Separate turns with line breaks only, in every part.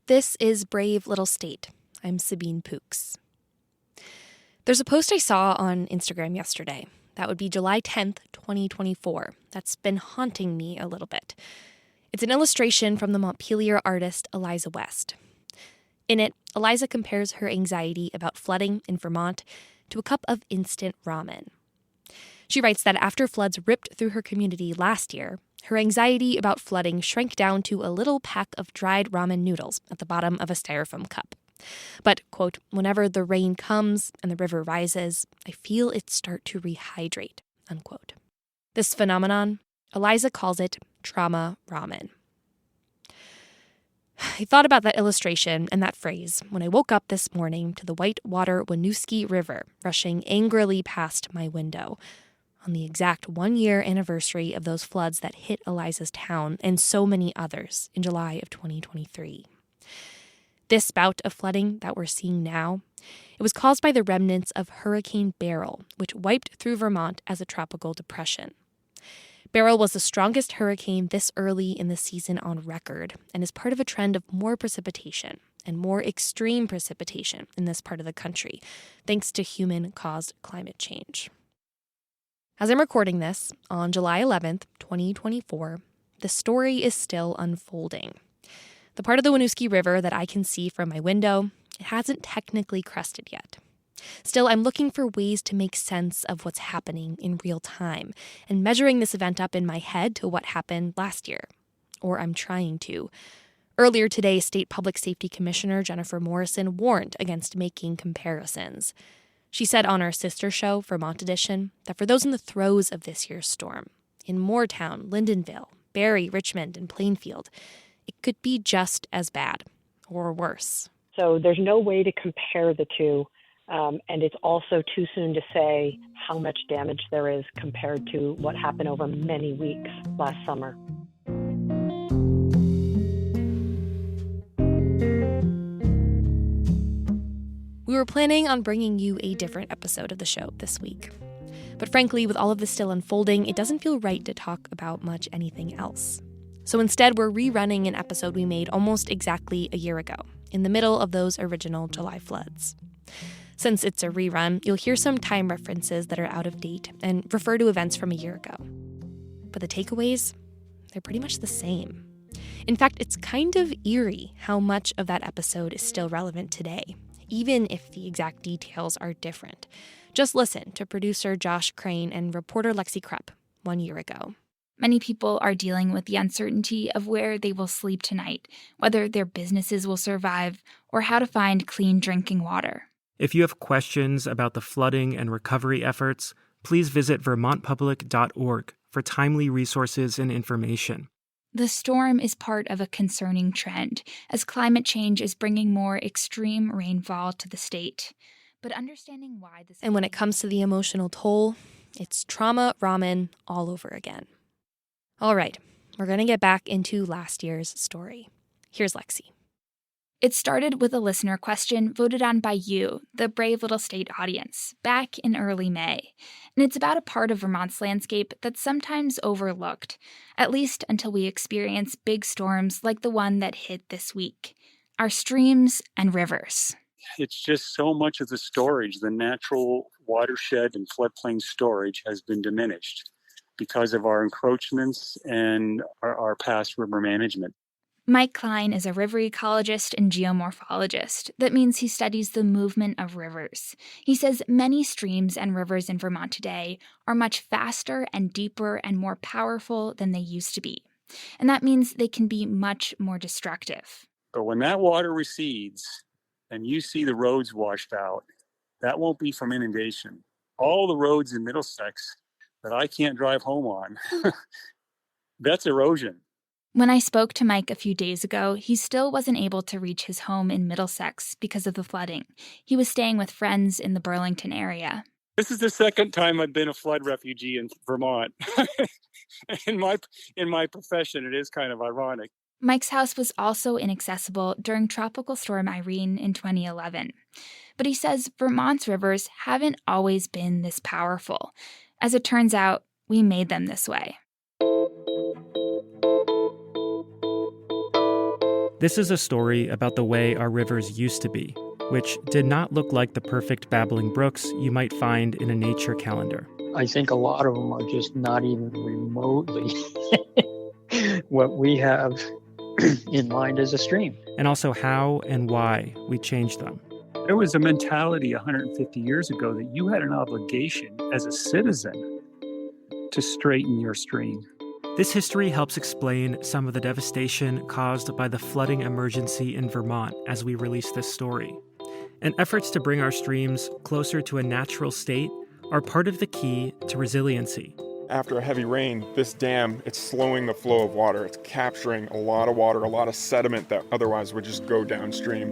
This is Brave Little State. I'm Sabine Pooks. There's a post I saw on Instagram yesterday. That would be July 10th, 2024. That's been haunting me a little bit. It's an illustration from the Montpelier artist Eliza West. In it, Eliza compares her anxiety about flooding in Vermont to a cup of instant ramen. She writes that after floods ripped through her community last year, her anxiety about flooding shrank down to a little pack of dried ramen noodles at the bottom of a styrofoam cup. But, quote, whenever the rain comes and the river rises, I feel it start to rehydrate, unquote. This phenomenon, Eliza calls it trauma ramen. I thought about that illustration and that phrase when I woke up this morning to the whitewater Winooski River rushing angrily past my window on the exact 1-year anniversary of those floods that hit Eliza's town and so many others in July of 2023. This bout of flooding that we're seeing now, it was caused by the remnants of Hurricane Beryl, which wiped through Vermont as a tropical depression. Beryl was the strongest hurricane this early in the season on record and is part of a trend of more precipitation and more extreme precipitation in this part of the country, thanks to human-caused climate change. As I'm recording this, on July 11th, 2024, the story is still unfolding. The part of the Winooski River that I can see from my window, it hasn't technically crested yet. Still, I'm looking for ways to make sense of what's happening in real time and measuring this event up in my head to what happened last year. Or I'm trying to. Earlier today, State Public Safety Commissioner Jennifer Morrison warned against making comparisons. She said on our sister show, Vermont Edition, that for those in the throes of this year's storm, in Moortown, Lyndonville, Barrie, Richmond, and Plainfield, it could be just as bad or worse.
So there's no way to compare the two, and it's also too soon to say how much damage there is compared to what happened over many weeks last summer.
We were planning on bringing you a different episode of the show this week. But frankly, with all of this still unfolding, it doesn't feel right to talk about much anything else. So instead, we're rerunning an episode we made almost exactly a year ago, in the middle of those original July floods. Since it's a rerun, you'll hear some time references that are out of date and refer to events from a year ago. But the takeaways, they're pretty much the same. In fact, it's kind of eerie how much of that episode is still relevant today, even if the exact details are different. Just listen to producer Josh Crane and reporter Lexi Krupp 1 year ago.
Many people are dealing with the uncertainty of where they will sleep tonight, whether their businesses will survive, or how to find clean drinking water.
If you have questions about the flooding and recovery efforts, please visit vermontpublic.org for timely resources and information.
The storm is part of a concerning trend, as climate change is bringing more extreme rainfall to the state. But understanding why this...
And when it comes to the emotional toll, it's trauma ramen all over again. All right, we're going to get back into last year's story. Here's Lexi.
It started with a listener question voted on by you, the Brave Little State audience, back in early May. And it's about a part of Vermont's landscape that's sometimes overlooked, at least until we experience big storms like the one that hit this week. Our streams and rivers.
It's just so much of the storage, the natural watershed and floodplain storage has been diminished because of our encroachments and our past river management.
Mike Klein is a river ecologist and geomorphologist. That means he studies the movement of rivers. He says many streams and rivers in Vermont today are much faster and deeper and more powerful than they used to be. And that means they can be much more destructive.
But when that water recedes and you see the roads washed out, that won't be from inundation. All the roads in Middlesex that I can't drive home on, that's erosion.
When I spoke to Mike a few days ago, he still wasn't able to reach his home in Middlesex because of the flooding. He was staying with friends in the Burlington area.
This is the second time I've been a flood refugee in Vermont. in my profession, it is kind of ironic.
Mike's house was also inaccessible during Tropical Storm Irene in 2011. But he says Vermont's rivers haven't always been this powerful. As it turns out, we made them this way.
This is a story about the way our rivers used to be, which did not look like the perfect babbling brooks you might find in a nature calendar.
I think a lot of them are just not even remotely what we have in mind as a stream.
And also how and why we changed them.
There was a mentality 150 years ago that you had an obligation as a citizen to straighten your stream.
This history helps explain some of the devastation caused by the flooding emergency in Vermont as we release this story. And efforts to bring our streams closer to a natural state are part of the key to resiliency.
After a heavy rain, this dam, it's slowing the flow of water. It's capturing a lot of water, a lot of sediment that otherwise would just go downstream.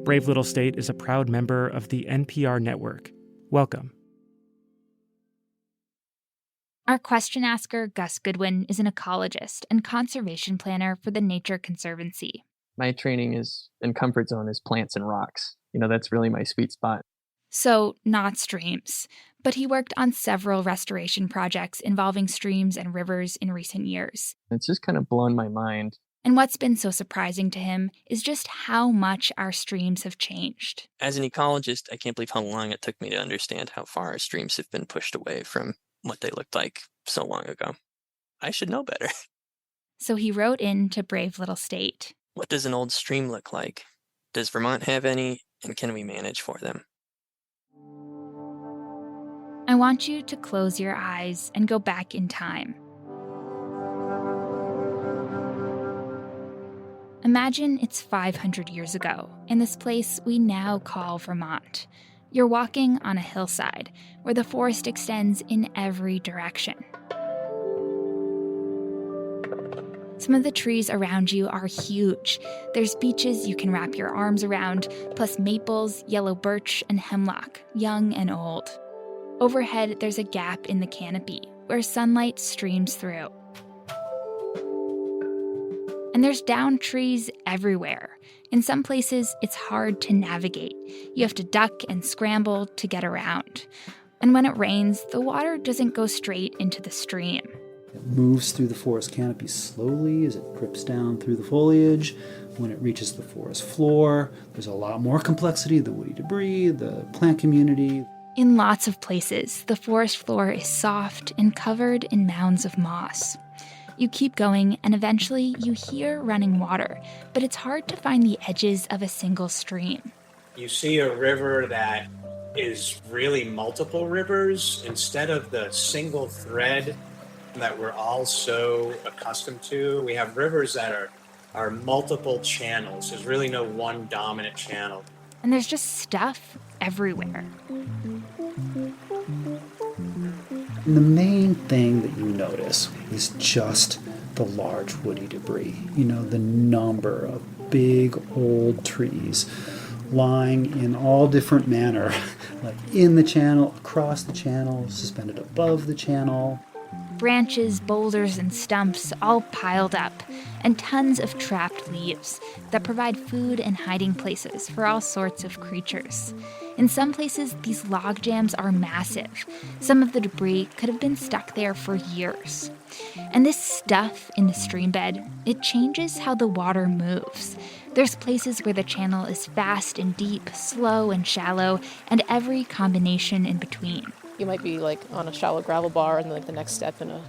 Brave Little State is a proud member of the NPR network. Welcome.
Our question asker, Gus Goodwin, is an ecologist and conservation planner for the Nature Conservancy.
My training and comfort zone is plants and rocks. That's really my sweet spot.
So, not streams. But he worked on several restoration projects involving streams and rivers in recent years.
It's just kind of blown my mind.
And what's been so surprising to him is just how much our streams have changed.
As an ecologist, I can't believe how long it took me to understand how far our streams have been pushed away from what they looked like so long ago. I should know better.
So he wrote in to Brave Little State.
What does an old stream look like? Does Vermont have any? And can we manage for them?
I want you to close your eyes and go back in time. Imagine it's 500 years ago, in this place we now call Vermont. You're walking on a hillside where the forest extends in every direction. Some of the trees around you are huge. There's beeches you can wrap your arms around, plus maples, yellow birch, and hemlock, young and old. Overhead, there's a gap in the canopy where sunlight streams through. And there's downed trees everywhere. In some places, it's hard to navigate. You have to duck and scramble to get around. And when it rains, the water doesn't go straight into the stream.
It moves through the forest canopy slowly as it drips down through the foliage. When it reaches the forest floor, there's a lot more complexity, the woody debris, the plant community.
In lots of places, the forest floor is soft and covered in mounds of moss. You keep going, and eventually you hear running water, but it's hard to find the edges of a single stream.
You see a river that is really multiple rivers instead of the single thread that we're all so accustomed to. We have rivers that are multiple channels. There's really no one dominant channel.
And there's just stuff everywhere.
And the main thing that you notice is just the large woody debris. The number of big old trees lying in all different manner, like in the channel, across the channel, suspended above the channel.
Branches, boulders, and stumps all piled up, and tons of trapped leaves that provide food and hiding places for all sorts of creatures. In some places, these log jams are massive. Some of the debris could have been stuck there for years. And this stuff in the stream bed, it changes how the water moves. There's places where the channel is fast and deep, slow and shallow, and every combination in between.
You might be on a shallow gravel bar and the next step in a,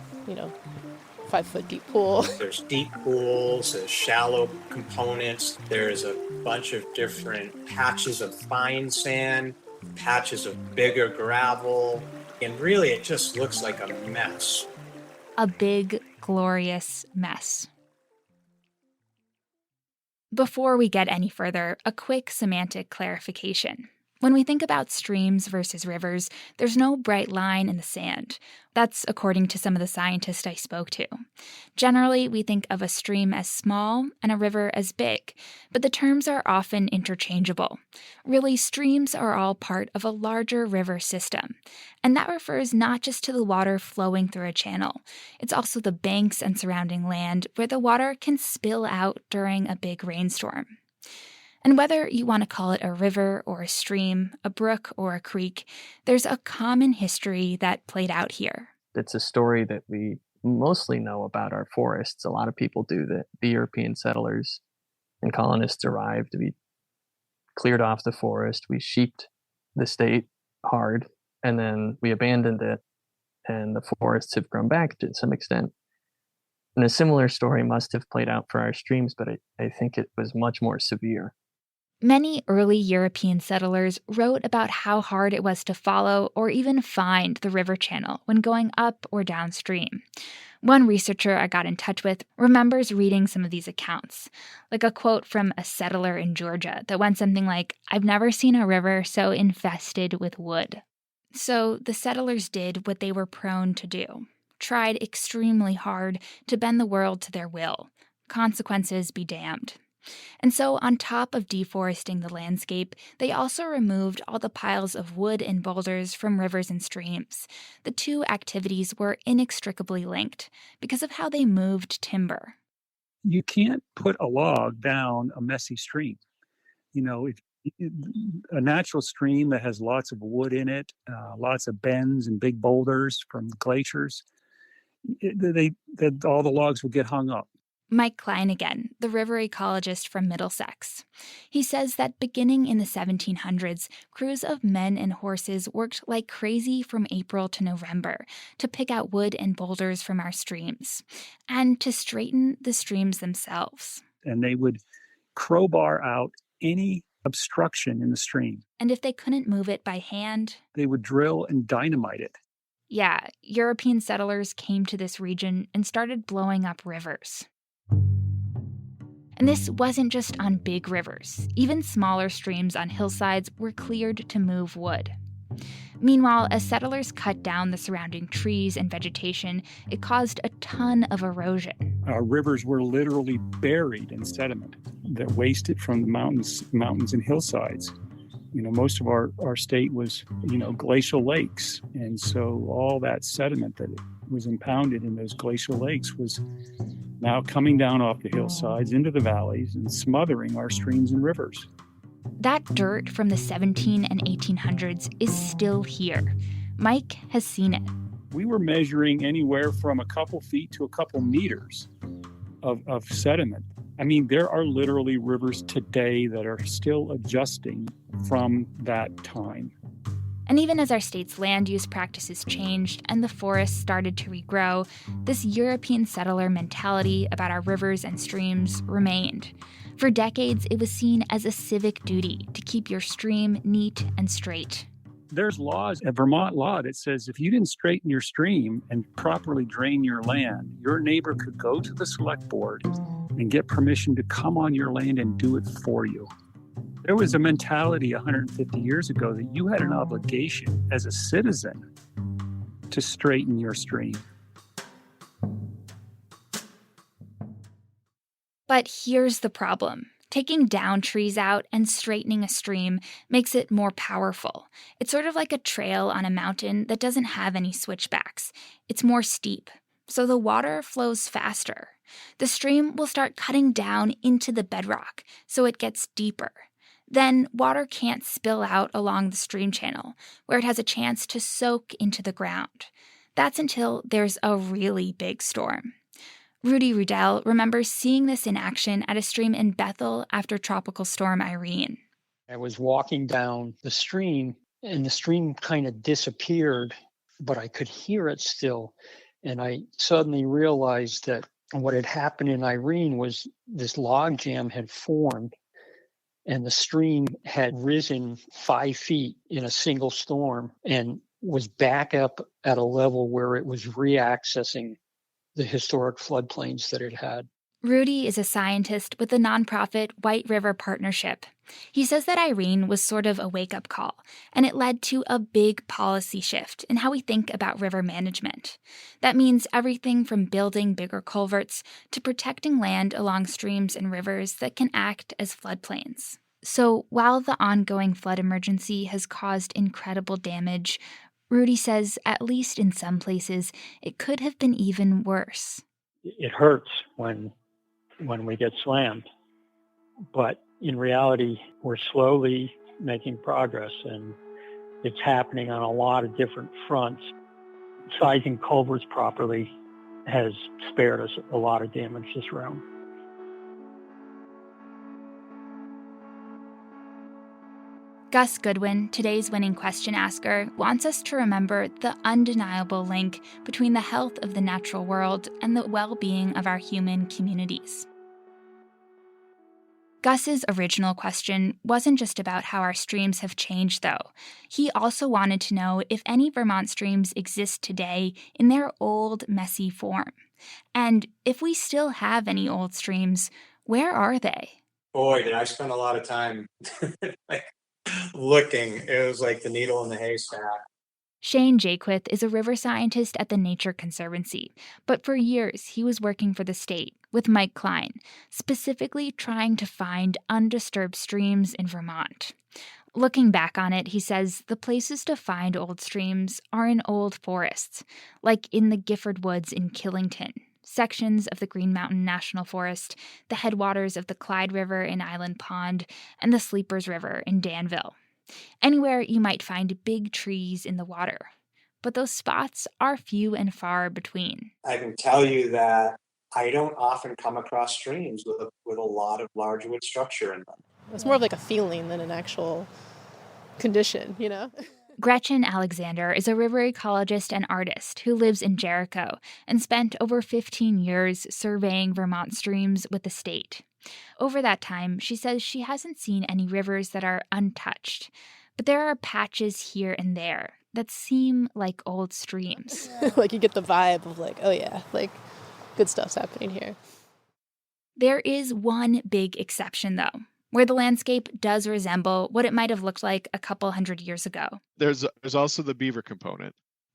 5-foot deep pool.
There's deep pools, there's shallow components. There's a bunch of different patches of fine sand, patches of bigger gravel. And really, it just looks like a mess.
A big, glorious mess. Before we get any further, a quick semantic clarification. When we think about streams versus rivers, there's no bright line in the sand. That's according to some of the scientists I spoke to. Generally, we think of a stream as small and a river as big, but the terms are often interchangeable. Really, streams are all part of a larger river system, and that refers not just to the water flowing through a channel. It's also the banks and surrounding land where the water can spill out during a big rainstorm. And whether you want to call it a river or a stream, a brook or a creek, there's a common history that played out here.
It's a story that we
mostly know about our forests. A lot of people do. The European settlers and colonists arrived. We cleared off the forest. We sheeped the state hard, and then we abandoned it, and the forests have grown back to some extent. And a similar story must have played out for our streams, but I think it was much more severe.
Many early European settlers wrote about how hard it was to follow or even find the river channel when going up or downstream. One researcher I got in touch with remembers reading some of these accounts, like a quote from a settler in Georgia that went something like, "I've never seen a river so infested with wood." So the settlers did what they were prone to do, tried extremely hard to bend the world to their will. Consequences be damned. And so, on top of deforesting the landscape, they also removed all the piles of wood and boulders from rivers and streams. The two activities were inextricably linked because of how they moved timber.
You can't put a log down a messy stream. If a natural stream that has lots of wood in it, lots of bends and big boulders from glaciers, all the logs will get hung up.
Mike Klein again, the river ecologist from Middlesex. He says that beginning in the 1700s, crews of men and horses worked like crazy from April to November to pick out wood and boulders from our streams and to straighten the streams themselves.
And they would crowbar out any obstruction in the stream.
And if they couldn't move it by hand,
they would drill and dynamite it.
Yeah, European settlers came to this region and started blowing up rivers. And this wasn't just on big rivers. Even smaller streams on hillsides were cleared to move wood. Meanwhile, as settlers cut down the surrounding trees and vegetation, it caused a ton of erosion.
Our rivers were literally buried in sediment that wasted from the mountains and hillsides. Most of our state was, glacial lakes. And so all that sediment that was impounded in those glacial lakes was now coming down off the hillsides into the valleys and smothering our streams and rivers.
That dirt from the 17 and 1800s is still here. Mike has seen it.
We were measuring anywhere from a couple feet to a couple meters of sediment. I mean, there are literally rivers today that are still adjusting from that time.
And even as our state's land use practices changed and the forests started to regrow, this European settler mentality about our rivers and streams remained. For decades, it was seen as a civic duty to keep your stream neat and straight.
There's laws, a Vermont law that says if you didn't straighten your stream and properly drain your land, your neighbor could go to the select board and get permission to come on your land and do it for you. There was a mentality 150 years ago that you had an obligation as a citizen to straighten your stream.
But here's the problem. Taking down trees out and straightening a stream makes it more powerful. It's sort of like a trail on a mountain that doesn't have any switchbacks. It's more steep, so the water flows faster. The stream will start cutting down into the bedrock, so it gets deeper. Then water can't spill out along the stream channel, where it has a chance to soak into the ground. That's until there's a really big storm. Rudy Rudell remembers seeing this in action at a stream in Bethel after Tropical Storm Irene.
I was walking down the stream, and the stream kind of disappeared, but I could hear it still. And I suddenly realized that what had happened in Irene was this log jam had formed, and the stream had risen 5 feet in a single storm and was back up at a level where it was reaccessing the historic floodplains that it had.
Rudy is a scientist with the nonprofit White River Partnership. He says that Irene was sort of a wake-up call, and it led to a big policy shift in how we think about river management. That means everything from building bigger culverts to protecting land along streams and rivers that can act as floodplains. So while the ongoing flood emergency has caused incredible damage, Rudy says at least in some places it could have been even worse.
It hurts when we get slammed, but in reality, we're slowly making progress, and it's happening on a lot of different fronts. Sizing culverts properly, has spared us a lot of damage this round.
Gus Goodwin, today's winning question asker, wants us to remember the undeniable link between the health of the natural world and the well-being of our human communities. Gus's original question wasn't just about how our streams have changed, though. He also wanted to know if any Vermont streams exist today in their old, messy form. And if we still have any old streams, where are they?
Boy, did I spend a lot of time looking. It was like the needle in the haystack.
Shane Jaquith is a river scientist at the Nature Conservancy, but for years he was working for the state with Mike Klein, specifically trying to find undisturbed streams in Vermont. Looking back on it, he says the places to find old streams are in old forests, like in the Gifford Woods in Killington, sections of the Green Mountain National Forest, the headwaters of the Clyde River in Island Pond, and the Sleepers River in Danville. Anywhere you might find big trees in the water. But those spots are few and far between.
I can tell you that I don't often come across streams with a lot of large wood structure in them.
It's more of like a feeling than an actual condition, you know?
Gretchen Alexander is a river ecologist and artist who lives in Jericho and spent over 15 years surveying Vermont streams with the state. Over that time, she says she hasn't seen any rivers that are untouched, but there are patches here and there that seem like old streams.
Like you get the vibe of like, oh yeah, like good stuff's happening here.
There is one big exception, though, where the landscape does resemble what it might have looked like a couple hundred years ago.
There's also the beaver component.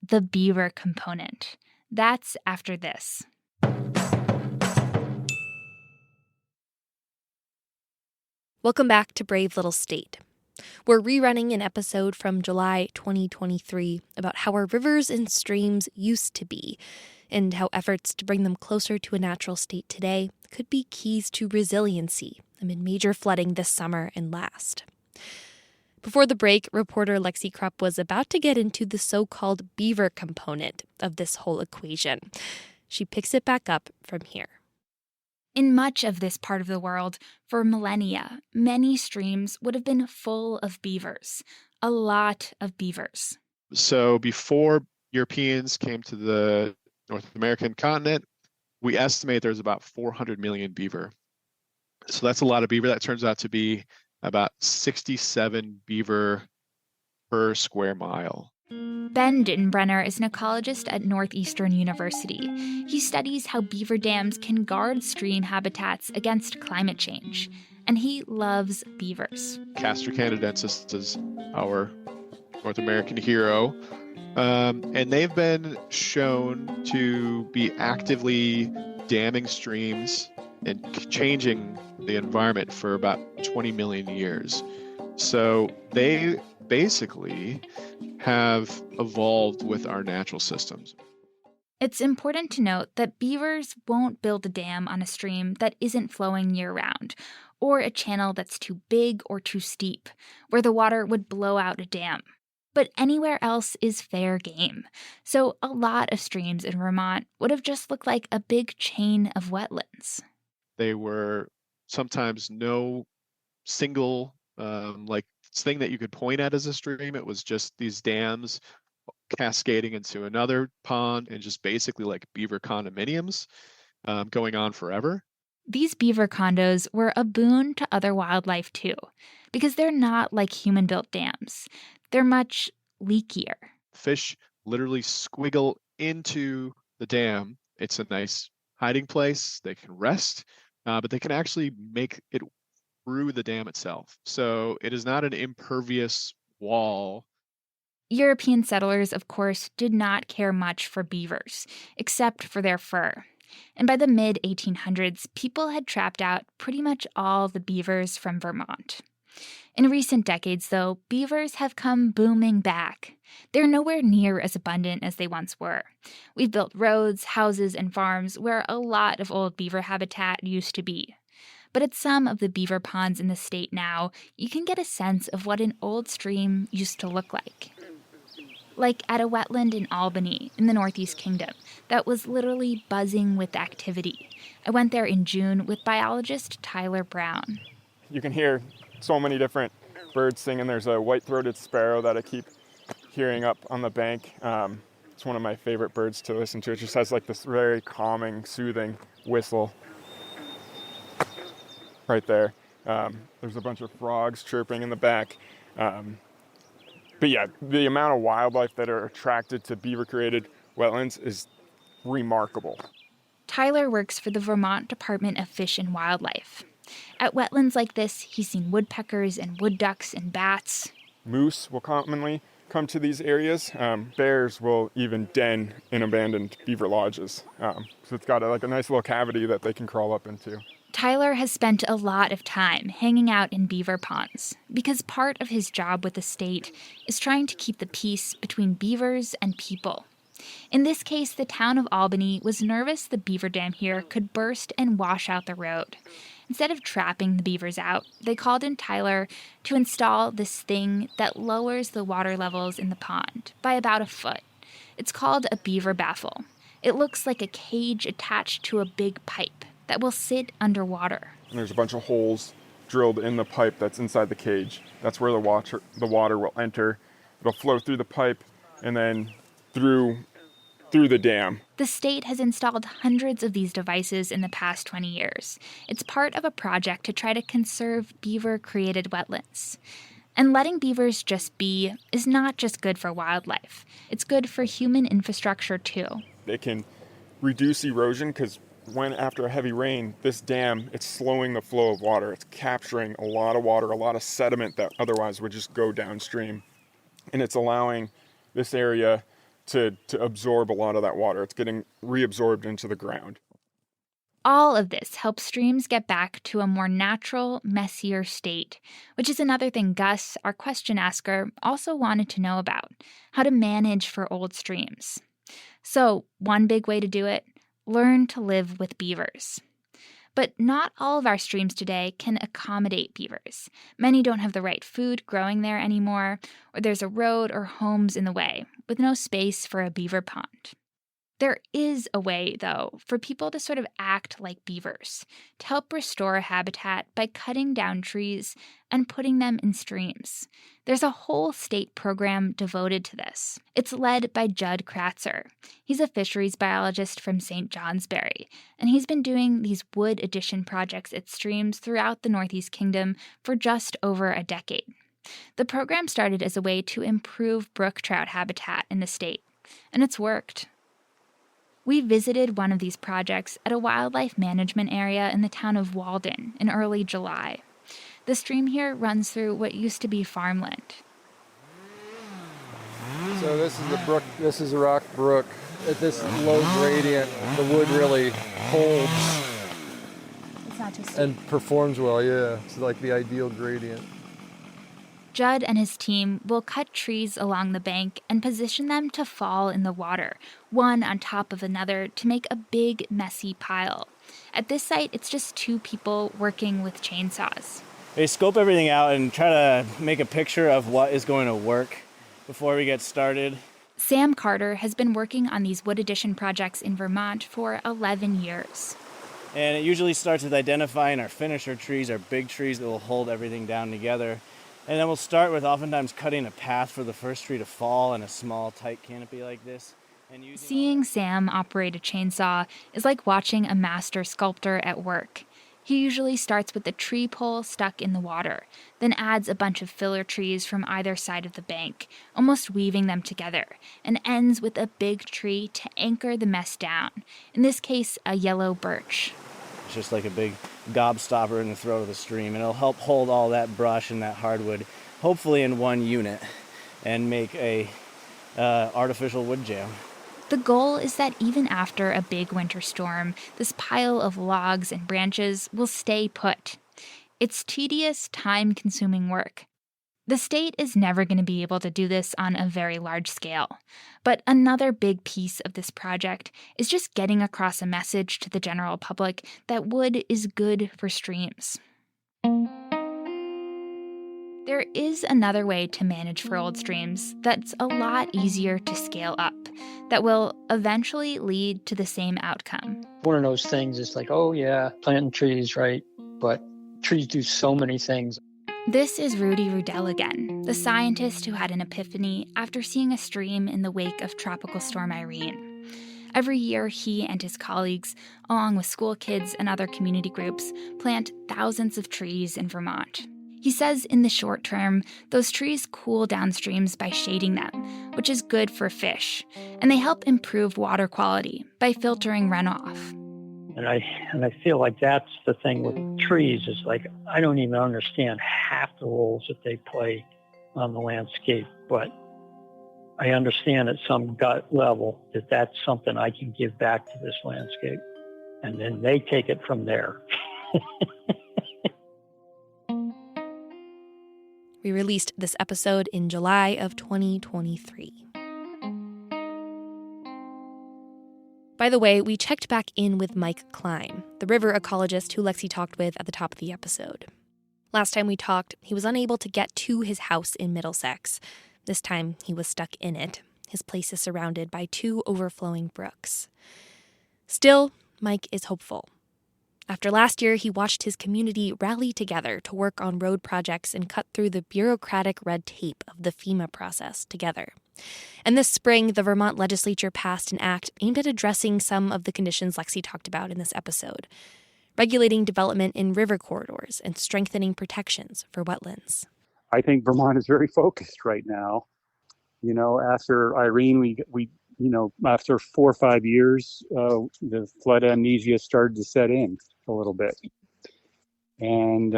The beaver component. That's after this.
Welcome back to Brave Little State. We're rerunning an episode from July 2023 about how our rivers and streams used to be, and how efforts to bring them closer to a natural state today could be keys to resiliency amid major flooding this summer and last. Before the break, reporter Lexi Krupp was about to get into the so-called beaver component of this whole equation. She picks it back up from here.
In much of this part of the world, for millennia, many streams would have been full of beavers. A lot of beavers.
So before Europeans came to the North American continent, we estimate there's about 400 million beaver. So that's a lot of beaver. That turns out to be about 67 beaver per square mile.
Ben Dittenbrenner is an ecologist at Northeastern University. He studies how beaver dams can guard stream habitats against climate change. And he loves beavers.
Castor canadensis is our North American hero. And they've been shown to be actively damming streams and changing the environment for about 20 million years. So they basically have evolved with our natural systems.
It's important to note that beavers won't build a dam on a stream that isn't flowing year-round, or a channel that's too big or too steep, where the water would blow out a dam. But anywhere else is fair game. So a lot of streams in Vermont would have just looked like a big chain of wetlands.
They were sometimes no single thing that you could point at as a stream. It was just these dams cascading into another pond and just basically like beaver condominiums going on forever.
These beaver condos were a boon to other wildlife too, because they're not like human-built dams. They're much leakier.
Fish literally squiggle into the dam. It's a nice hiding place. They can rest, but they can actually make it through the dam itself. So it is not an impervious wall.
European settlers, of course, did not care much for beavers, except for their fur. And by the mid-1800s, people had trapped out pretty much all the beavers from Vermont. In recent decades, though, beavers have come booming back. They're nowhere near as abundant as they once were. We've built roads, houses, and farms where a lot of old beaver habitat used to be. But at some of the beaver ponds in the state now, you can get a sense of what an old stream used to look like. like at a wetland in Albany in the Northeast Kingdom that was literally buzzing with activity. I went there in June with biologist Tyler Brown.
You can hear so many different birds singing. There's a white-throated sparrow that I keep hearing up on the bank. It's one of my favorite birds to listen to. It just has like this very calming, soothing whistle right there. There's a bunch of frogs chirping in the back. But yeah, the amount of wildlife that are attracted to beaver-created wetlands is remarkable.
Tyler works for the Vermont Department of Fish and Wildlife. At wetlands like this, he's seen woodpeckers and wood ducks and bats.
Moose will commonly come to these areas. Bears will even den in abandoned beaver lodges. So it's got a nice little cavity that they can crawl up into.
Tyler has spent a lot of time hanging out in beaver ponds because part of his job with the state is trying to keep the peace between beavers and people. In this case, the town of Albany was nervous the beaver dam here could burst and wash out the road. Instead of trapping the beavers out, they called in Tyler to install this thing that lowers the water levels in the pond by about a foot. It's called a beaver baffle. It looks like a cage attached to a big pipe that will sit underwater.
And there's a bunch of holes drilled in the pipe that's inside the cage. That's where the water will enter. It'll flow through the pipe and then through the dam.
The state has installed hundreds of these devices in the past 20 years. It's part of a project to try to conserve beaver-created wetlands. And letting beavers just be is not just good for wildlife. It's good for human infrastructure, too.
It can reduce erosion because after a heavy rain, this dam, it's slowing the flow of water. It's capturing a lot of water, a lot of sediment that otherwise would just go downstream. And it's allowing this area to absorb a lot of that water. It's getting reabsorbed into the ground.
All of this helps streams get back to a more natural, messier state, which is another thing Gus, our question asker, also wanted to know about, how to manage for old streams. So, one big way to do it, learn to live with beavers. But not all of our streams today can accommodate beavers. Many don't have the right food growing there anymore, or there's a road or homes in the way, with no space for a beaver pond. There is a way, though, for people to sort of act like beavers, to help restore a habitat by cutting down trees and putting them in streams. There's a whole state program devoted to this. It's led by Judd Kratzer. He's a fisheries biologist from St. Johnsbury, and he's been doing these wood addition projects at streams throughout the Northeast Kingdom for just over a decade. The program started as a way to improve brook trout habitat in the state, and it's worked. We visited one of these projects at a wildlife management area in the town of Walden in early July. The stream here runs through what used to be farmland.
So this is the brook, this is a rock brook. At this low gradient, the wood really holds
It's not too steep.
and performs well, yeah. It's like the ideal gradient.
Judd and his team will cut trees along the bank and position them to fall in the water, one on top of another, to make a big, messy pile. At this site, it's just two people working with chainsaws.
They scope everything out and try to make a picture of what is going to work before we get started.
Sam Carter has been working on these wood addition projects in Vermont for 11 years.
And it usually starts with identifying our finisher trees, our big trees that will hold everything down together. And then we'll start with oftentimes cutting a path for the first tree to fall in a small, tight canopy like this.
Seeing Sam operate a chainsaw is like watching a master sculptor at work. He usually starts with the tree pole stuck in the water, then adds a bunch of filler trees from either side of the bank, almost weaving them together, and ends with a big tree to anchor the mess down, in this case, a yellow birch.
It's just like a big gobstopper in the throat of the stream, and it'll help hold all that brush and that hardwood, hopefully in one unit, and make a artificial wood jam.
The goal is that even after a big winter storm, this pile of logs and branches will stay put. It's tedious, time-consuming work. The state is never going to be able to do this on a very large scale. But another big piece of this project is just getting across a message to the general public that wood is good for streams. There is another way to manage for old streams that's a lot easier to scale up, that will eventually lead to the same outcome.
One of those things is like, oh yeah, planting trees, right? But trees do so many things.
This is Rudy Rudell again, the scientist who had an epiphany after seeing a stream in the wake of Tropical Storm Irene. Every year, he and his colleagues, along with school kids and other community groups, plant thousands of trees in Vermont. He says in the short term, those trees cool down streams by shading them, which is good for fish, and they help improve water quality by filtering runoff.
And I feel like that's the thing with trees is like, I don't even understand half the roles that they play on the landscape, but I understand at some gut level that that's something I can give back to this landscape. And then they take it from there.
We released this episode in July of 2023. By the way, we checked back in with Mike Klein, the river ecologist who Lexi talked with at the top of the episode. Last time we talked, he was unable to get to his house in Middlesex. This time, he was stuck in it. His place is surrounded by 2 overflowing brooks. Still, Mike is hopeful. After last year, he watched his community rally together to work on road projects and cut through the bureaucratic red tape of the FEMA process together. And this spring, the Vermont legislature passed an act aimed at addressing some of the conditions Lexi talked about in this episode, regulating development in river corridors and strengthening protections for wetlands.
I think Vermont is very focused right now. You know, after Irene, we after 4 or 5 years, the flood amnesia started to set in a little bit. And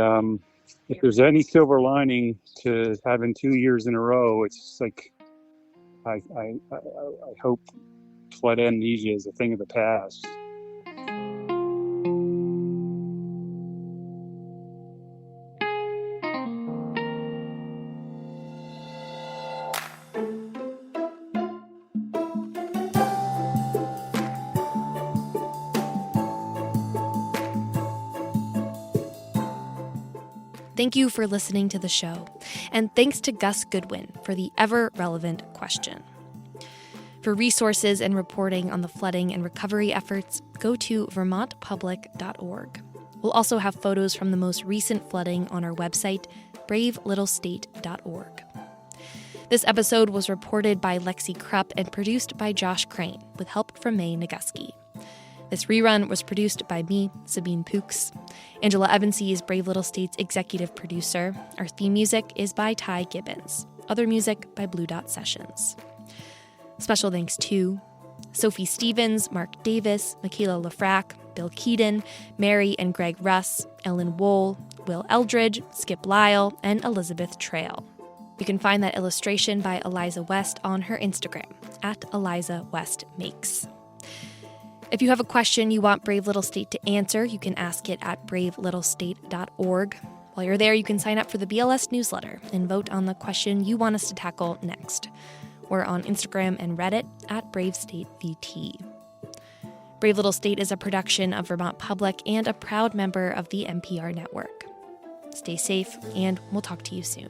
if there's any silver lining to having 2 years in a row, it's like I hope flood amnesia is a thing of the past.
Thank you for listening to the show, and thanks to Gus Goodwin for the ever-relevant question. For resources and reporting on the flooding and recovery efforts, go to vermontpublic.org. We'll also have photos from the most recent flooding on our website, bravelittlestate.org. This episode was reported by Lexi Krupp and produced by Josh Crane, with help from May Naguski. This rerun was produced by me, Sabine Pooks. Angela Evansy is Brave Little State's executive producer. Our theme music is by Ty Gibbons. Other music by Blue Dot Sessions. Special thanks to Sophie Stevens, Mark Davis, Mikaela Lefrak, Bill Keeton, Mary and Greg Russ, Ellen Wohl, Will Elridge, Skip Lisle, and Elizabeth Trail. You can find that illustration by Eliza West on her Instagram, @ElizaWestMakes. If you have a question you want Brave Little State to answer, you can ask it at bravelittlestate.org. While you're there, you can sign up for the BLS newsletter and vote on the question you want us to tackle next. We're on Instagram and Reddit @BraveStateVT. Brave Little State is a production of Vermont Public and a proud member of the NPR network. Stay safe, and we'll talk to you soon.